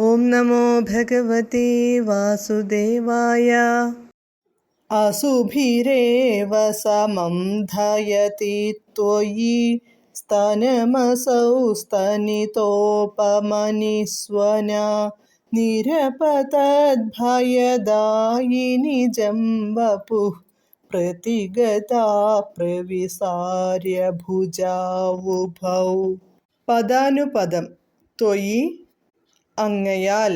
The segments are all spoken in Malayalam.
ഓം നമോ ഭഗവതേ വാസുദേവായ. അസുഭിരേവ സമം ധയതി ത്വയി സ്തനമസൗ സ്തനിതോപമനിസ്വന നിരപതദ്ഭയദായിനി ജം വപുഃ പ്രതിഗതാ പ്രവിസാര്യ ഭുജാവുഭൗ. പദാനുപദം. ത്വയി അങ്ങയാൽ,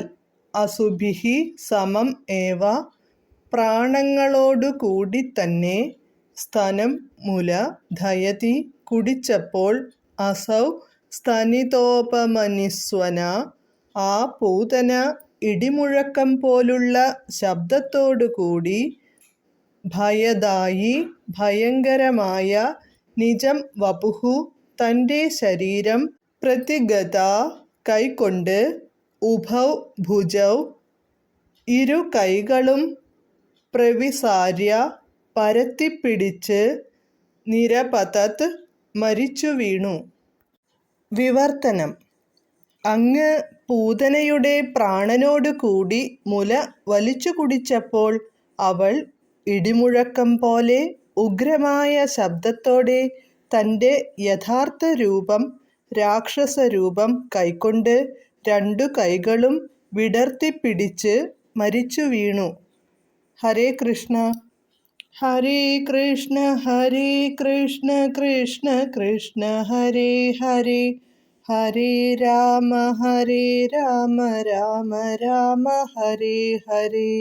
അസുഭിഃ സമം ഏവ പ്രാണങ്ങളോടുകൂടിത്തന്നെ, സ്തനം മുല, ധയതി കുടിച്ചപ്പോൾ, അസൗ സ്തനിതോപമനിസ്വന ആ പൂതന ഇടിമുഴക്കം പോലുള്ള ശബ്ദത്തോടുകൂടി, ഭയദായി ഭയങ്കരമായ, നിജം വപുഃ തൻ്റെ ശരീരം, പ്രതിഗതാ കൈക്കൊണ്ട്, ഉഭൗ ഭുജൗ ഇരു കൈകളും, പ്രവിസാര്യ പരത്തിപ്പിടിച്ച്, നിരപതത് മരിച്ചു വീണു. വിവർത്തനം. അങ്ങ് പൂതനയുടെ പ്രാണനോടുകൂടി മുല വലിച്ചു കുടിച്ചപ്പോൾ അവൾ ഇടിമുഴക്കം പോലെ ഉഗ്രമായ ശബ്ദത്തോടെ തൻ്റെ യഥാർത്ഥ രൂപം, രാക്ഷസരൂപം കൈക്കൊണ്ട് രണ്ടു കൈകളും വിടർത്തിപ്പിടിച്ച് മരിച്ചു വീണു. ഹരേ കൃഷ്ണ. ഹരേ കൃഷ്ണ ഹരേ കൃഷ്ണ കൃഷ്ണ കൃഷ്ണ ഹരേ ഹരേ, ഹരേ രാമ രാമ രാമ ഹരേ ഹരേ.